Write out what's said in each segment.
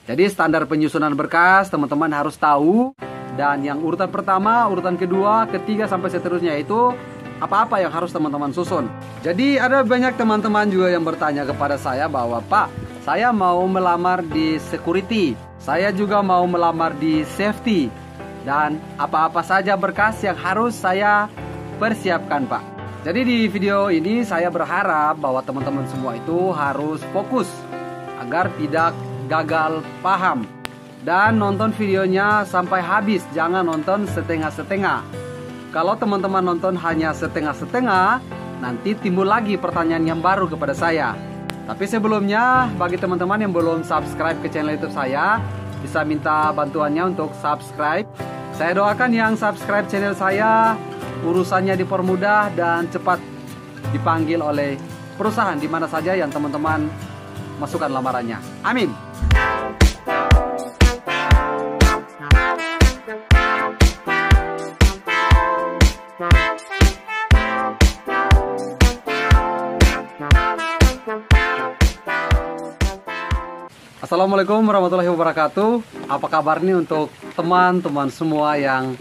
Jadi standar penyusunan berkas teman-teman harus tahu. Dan yang urutan pertama, urutan kedua, ketiga sampai seterusnya itu apa-apa yang harus teman-teman susun. Jadi ada banyak teman-teman juga yang bertanya kepada saya bahwa Pak, saya mau melamar di security, saya juga mau melamar di safety, dan apa-apa saja berkas yang harus saya persiapkan Pak. Jadi di video ini saya berharap bahwa teman-teman semua itu harus fokus agar tidak gagal paham. Dan nonton videonya sampai habis, jangan nonton setengah-setengah. Kalau teman-teman nonton hanya setengah-setengah, nanti timbul lagi pertanyaan yang baru kepada saya. Tapi sebelumnya, bagi teman-teman yang belum subscribe ke channel YouTube saya, bisa minta bantuannya untuk subscribe. Saya doakan yang subscribe channel saya, urusannya dipermudah dan cepat dipanggil oleh perusahaan di mana saja yang teman-teman masukkan lamarannya. Amin. Assalamualaikum warahmatullahi wabarakatuh. Apa kabar nih untuk teman-teman semua yang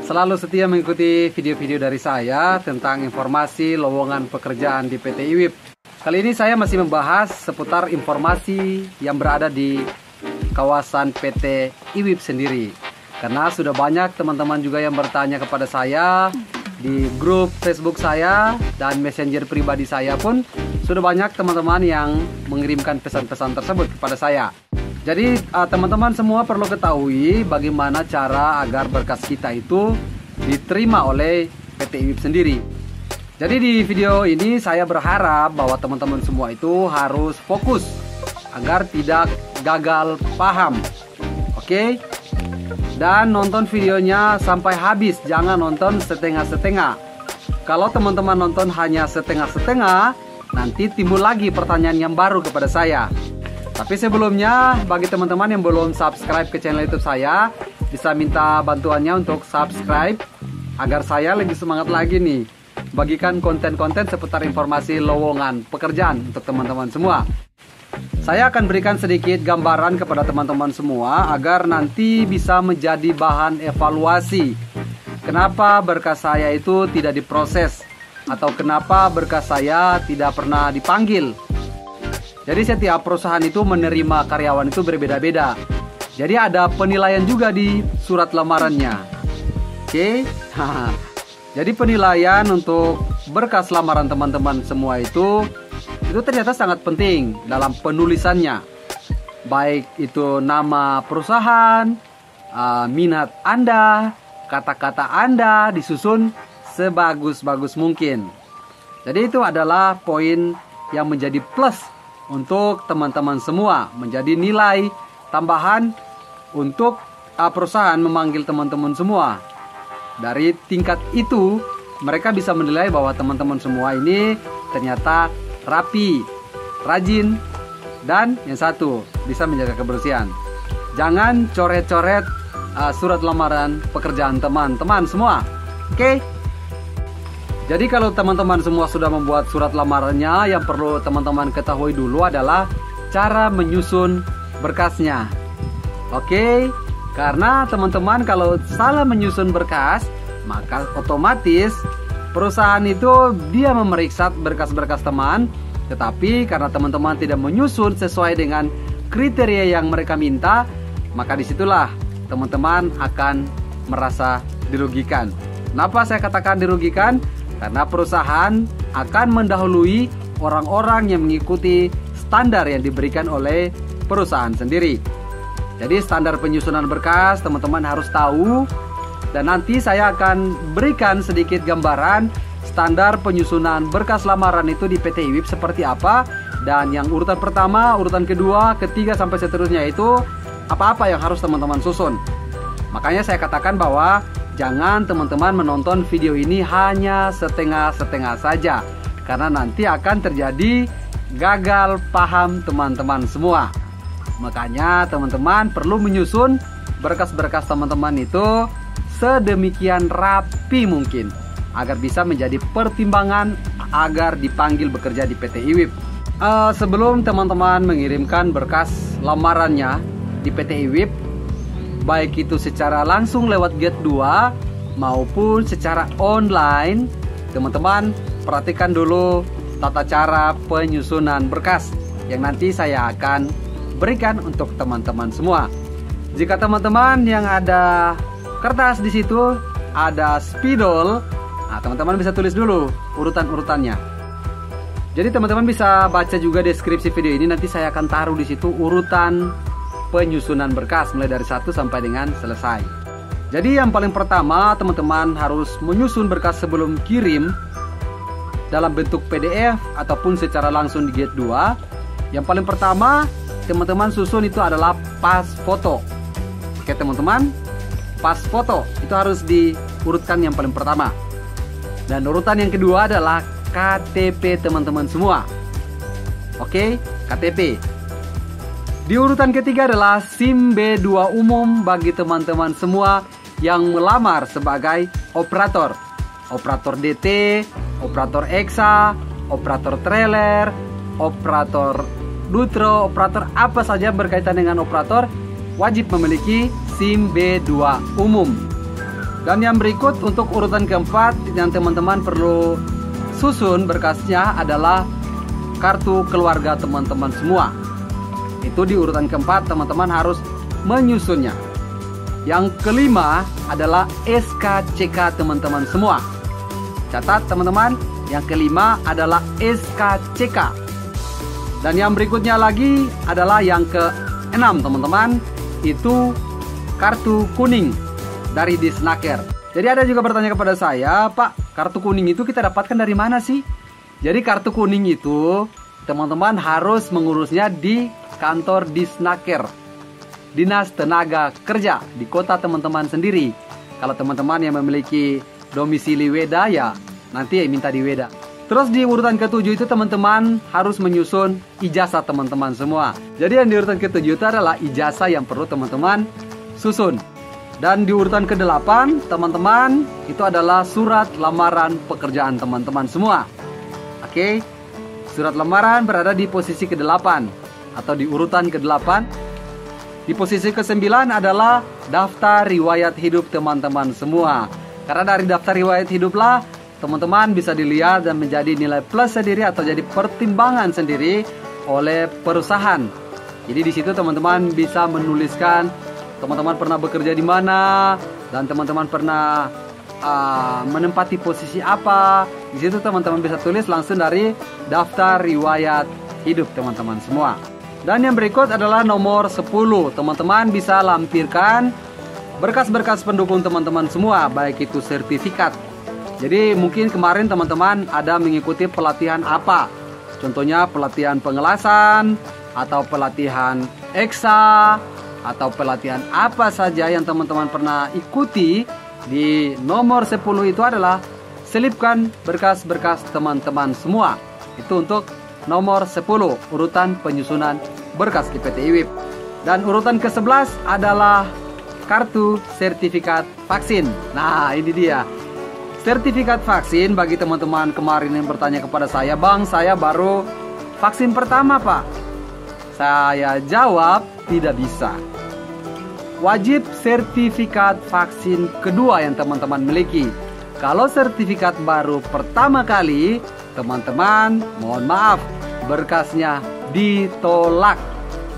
selalu setia mengikuti video-video dari saya tentang informasi lowongan pekerjaan di PT IWIB. Kali ini saya masih membahas seputar informasi yang berada di kawasan PT IWIB sendiri. Karena sudah banyak teman-teman juga yang bertanya kepada saya di grup Facebook saya dan messenger pribadi saya pun sudah banyak teman-teman yang mengirimkan pesan-pesan tersebut kepada saya. Jadi teman-teman semua perlu ketahui bagaimana cara agar berkas kita itu diterima oleh PT IWIB sendiri. Jadi di video ini saya berharap bahwa teman-teman semua itu harus fokus agar tidak gagal paham. Oke? Dan nonton videonya sampai habis, jangan nonton setengah-setengah. Kalau teman-teman nonton hanya setengah-setengah, nanti timbul lagi pertanyaan yang baru kepada saya. Tapi sebelumnya, bagi teman-teman yang belum subscribe ke channel YouTube saya, bisa minta bantuannya untuk subscribe agar saya lebih semangat lagi nih bagikan konten-konten seputar informasi lowongan pekerjaan untuk teman-teman semua. Saya akan berikan sedikit gambaran kepada teman-teman semua agar nanti bisa menjadi bahan evaluasi. Kenapa berkas saya itu tidak diproses atau kenapa berkas saya tidak pernah dipanggil. Jadi setiap perusahaan itu menerima karyawan itu berbeda-beda. Jadi ada penilaian juga di surat lamarannya. Oke. Jadi penilaian untuk berkas lamaran teman-teman semua itu ternyata sangat penting dalam penulisannya. Baik itu nama perusahaan, minat Anda, kata-kata Anda disusun sebagus-bagus mungkin. Jadi itu adalah poin yang menjadi plus untuk teman-teman semua, menjadi nilai tambahan untuk perusahaan memanggil teman-teman semua. Dari tingkat itu mereka bisa menilai bahwa teman-teman semua ini ternyata rapi, rajin, dan yang satu bisa menjaga kebersihan. Jangan coret-coret surat lamaran pekerjaan teman-teman semua. Oke? Jadi kalau teman-teman semua sudah membuat surat lamarannya, yang perlu teman-teman ketahui dulu adalah cara menyusun berkasnya. Oke? Karena teman-teman kalau salah menyusun berkas, maka otomatis perusahaan itu dia memeriksa berkas-berkas teman, tetapi karena teman-teman tidak menyusun sesuai dengan kriteria yang mereka minta, maka disitulah teman-teman akan merasa dirugikan. Kenapa saya katakan dirugikan? Karena perusahaan akan mendahului orang-orang yang mengikuti standar yang diberikan oleh perusahaan sendiri. Jadi standar penyusunan berkas teman-teman harus tahu. Dan nanti saya akan berikan sedikit gambaran standar penyusunan berkas lamaran itu di PT IWIB seperti apa. Dan yang urutan pertama, urutan kedua, ketiga sampai seterusnya itu apa-apa yang harus teman-teman susun. Makanya saya katakan bahwa jangan teman-teman menonton video ini hanya setengah-setengah saja. Karena nanti akan terjadi gagal paham teman-teman semua. Makanya teman-teman perlu menyusun berkas-berkas teman-teman itu sedemikian rapi mungkin agar bisa menjadi pertimbangan agar dipanggil bekerja di PT IWIB. Sebelum teman-teman mengirimkan berkas lamarannya di PT IWIP, baik itu secara langsung lewat Gate 2 maupun secara online. Teman-teman perhatikan dulu tata cara penyusunan berkas yang nanti saya akan berikan untuk teman-teman semua. Jika teman-teman yang ada kertas di situ, ada spidol, nah teman-teman bisa tulis dulu urutan-urutannya. Jadi teman-teman bisa baca juga deskripsi video ini, nanti saya akan taruh di situ urutan penyusunan berkas mulai dari 1 sampai dengan selesai. Jadi yang paling pertama teman-teman harus menyusun berkas sebelum kirim dalam bentuk PDF ataupun secara langsung di Gate 2. Yang paling pertama teman-teman susun itu adalah pas foto. Oke teman-teman, pas foto itu harus diurutkan yang paling pertama. Dan urutan yang kedua adalah KTP teman-teman semua. Oke, KTP. Di urutan ketiga adalah SIM B2 umum bagi teman-teman semua yang melamar sebagai operator. Operator DT, operator EXA, operator trailer, operator Dutro, operator apa saja berkaitan dengan operator wajib memiliki SIM B2 umum. Dan yang berikut untuk urutan keempat yang teman-teman perlu susun berkasnya adalah kartu keluarga teman-teman semua. Itu di urutan keempat teman-teman harus menyusunnya. Yang kelima adalah SKCK teman-teman semua. Catat teman-teman, yang kelima adalah SKCK. Dan yang berikutnya lagi adalah yang keenam teman-teman, itu kartu kuning dari Disnaker. Jadi ada juga bertanya kepada saya, Pak, kartu kuning itu kita dapatkan dari mana sih? Jadi kartu kuning itu teman-teman harus mengurusnya di kantor Disnaker, Dinas Tenaga Kerja di kota teman-teman sendiri. Kalau teman-teman yang memiliki domisili Weda, ya nanti minta di Weda. Terus di urutan ke-7 itu teman-teman harus menyusun ijazah teman-teman semua. Jadi yang di urutan ke-7 itu adalah ijazah yang perlu teman-teman susun. Dan di urutan ke-8 teman-teman itu adalah surat lamaran pekerjaan teman-teman semua. Oke, surat lamaran berada di posisi ke-8 atau di urutan ke-8. Di posisi ke-9 adalah daftar riwayat hidup teman-teman semua. Karena dari daftar riwayat hiduplah teman-teman bisa dilihat dan menjadi nilai plus sendiri atau jadi pertimbangan sendiri oleh perusahaan. Jadi di situ teman-teman bisa menuliskan teman-teman pernah bekerja di mana dan teman-teman pernah menempati posisi apa. Di situ teman-teman bisa tulis langsung dari daftar riwayat hidup teman-teman semua. Dan yang berikut adalah nomor 10. Teman-teman bisa lampirkan berkas-berkas pendukung teman-teman semua, baik itu sertifikat. Jadi mungkin kemarin teman-teman ada mengikuti pelatihan apa? Contohnya pelatihan pengelasan, atau pelatihan EXA, atau pelatihan apa saja yang teman-teman pernah ikuti. Di nomor 10 itu adalah selipkan berkas-berkas teman-teman semua. Itu untuk nomor 10 urutan penyusunan berkas di PT IWIP. Dan urutan ke-11 adalah kartu sertifikat vaksin. Nah ini dia sertifikat vaksin. Bagi teman-teman kemarin yang bertanya kepada saya, Bang, saya baru vaksin pertama, Pak. Saya jawab tidak bisa. Wajib sertifikat vaksin kedua yang teman-teman miliki. Kalau sertifikat baru pertama kali, teman-teman mohon maaf, berkasnya ditolak.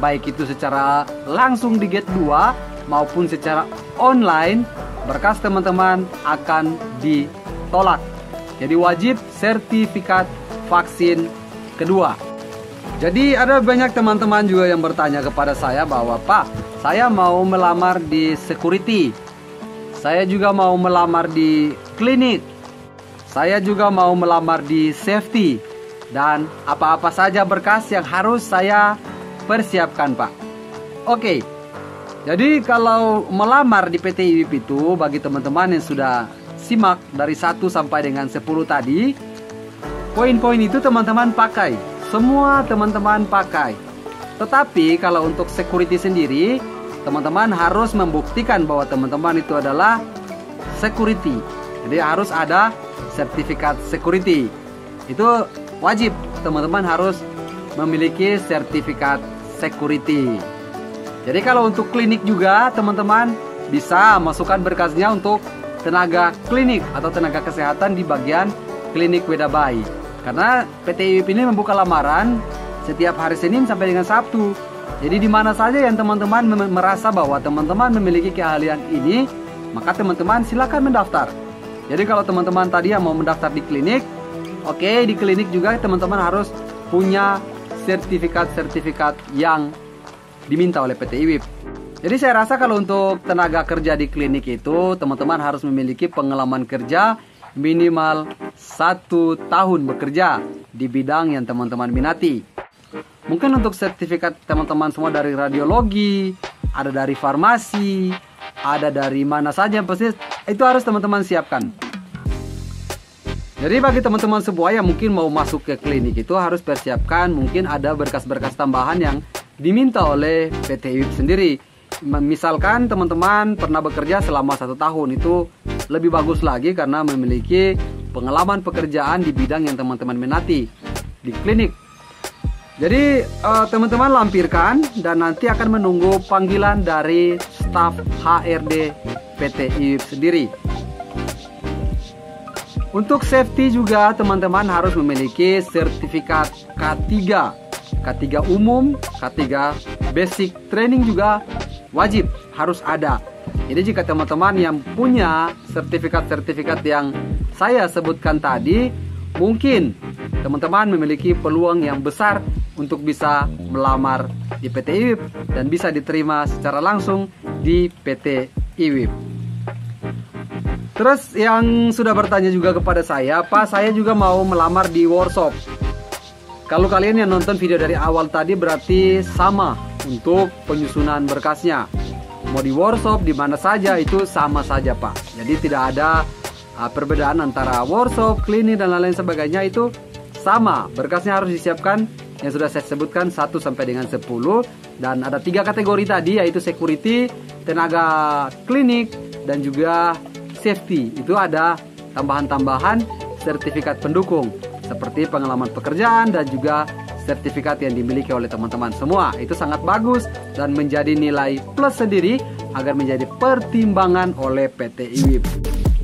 Baik itu secara langsung di Gate 2 maupun secara online, berkas teman-teman akan ditolak. Jadi wajib sertifikat vaksin kedua. Jadi ada banyak teman-teman juga yang bertanya kepada saya bahwa, Pak, saya mau melamar di security, saya juga mau melamar di klinik, saya juga mau melamar di safety, dan apa-apa saja berkas yang harus saya persiapkan, Pak. Oke, jadi kalau melamar di PT IWIP itu, bagi teman-teman yang sudah simak dari 1 sampai dengan 10 tadi, poin-poin itu teman-teman pakai. Semua teman-teman pakai. Tetapi kalau untuk security sendiri, teman-teman harus membuktikan bahwa teman-teman itu adalah security. Jadi harus ada sertifikat security. Itu wajib, teman-teman harus memiliki sertifikat security. Jadi kalau untuk klinik juga teman-teman bisa masukkan berkasnya untuk tenaga klinik atau tenaga kesehatan di bagian klinik Weda Bayi. Karena PT IWIP ini membuka lamaran setiap hari Senin sampai dengan Sabtu. Jadi di mana saja yang teman-teman merasa bahwa teman-teman memiliki keahlian ini, maka teman-teman silakan mendaftar. Jadi kalau teman-teman tadi yang mau mendaftar di klinik, oke, di klinik juga teman-teman harus punya sertifikat-sertifikat yang diminta oleh PT IWIP. Jadi saya rasa kalau untuk tenaga kerja di klinik itu teman-teman harus memiliki pengalaman kerja minimal 1 tahun bekerja di bidang yang teman-teman minati. Mungkin untuk sertifikat teman-teman semua dari radiologi, ada dari farmasi, ada dari mana saja, pasti itu harus teman-teman siapkan. Jadi bagi teman-teman semua yang mungkin mau masuk ke klinik itu harus persiapkan mungkin ada berkas-berkas tambahan yang diminta oleh PT IWIP sendiri. Misalkan teman-teman pernah bekerja selama 1 tahun, itu lebih bagus lagi karena memiliki pengalaman pekerjaan di bidang yang teman-teman minati di klinik. Jadi teman-teman lampirkan dan nanti akan menunggu panggilan dari staf HRD PT IWIP sendiri. Untuk safety juga teman-teman harus memiliki sertifikat K3. K3 umum, K3 basic training juga wajib harus ada. Jadi jika teman-teman yang punya sertifikat-sertifikat yang saya sebutkan tadi, mungkin teman-teman memiliki peluang yang besar untuk bisa melamar di PT IWIP dan bisa diterima secara langsung di PT IWIP. Terus yang sudah bertanya juga kepada saya, Pak, saya juga mau melamar di workshop. Kalau kalian yang nonton video dari awal tadi berarti sama untuk penyusunan berkasnya. Mau di workshop di mana saja itu sama saja, Pak. Jadi tidak ada perbedaan antara workshop, klinik dan lain-lain sebagainya, itu sama. Berkasnya harus disiapkan yang sudah saya sebutkan 1 sampai dengan 10 dan ada 3 kategori tadi, yaitu security, tenaga klinik dan juga safety. Itu ada tambahan-tambahan sertifikat pendukung seperti pengalaman pekerjaan dan juga sertifikat yang dimiliki oleh teman-teman semua. Itu sangat bagus dan menjadi nilai plus sendiri agar menjadi pertimbangan oleh PT IWIP.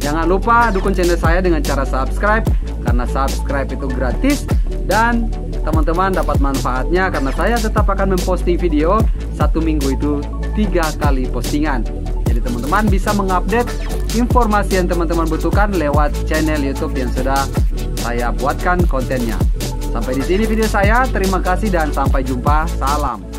Jangan lupa dukung channel saya dengan cara subscribe, karena subscribe itu gratis dan teman-teman dapat manfaatnya karena saya tetap akan memposting video 1 minggu itu 3 kali postingan. Jadi teman-teman bisa mengupdate informasi yang teman-teman butuhkan lewat channel YouTube yang sudah saya buatkan kontennya. Sampai di sini video saya. Terima kasih dan sampai jumpa. Salam.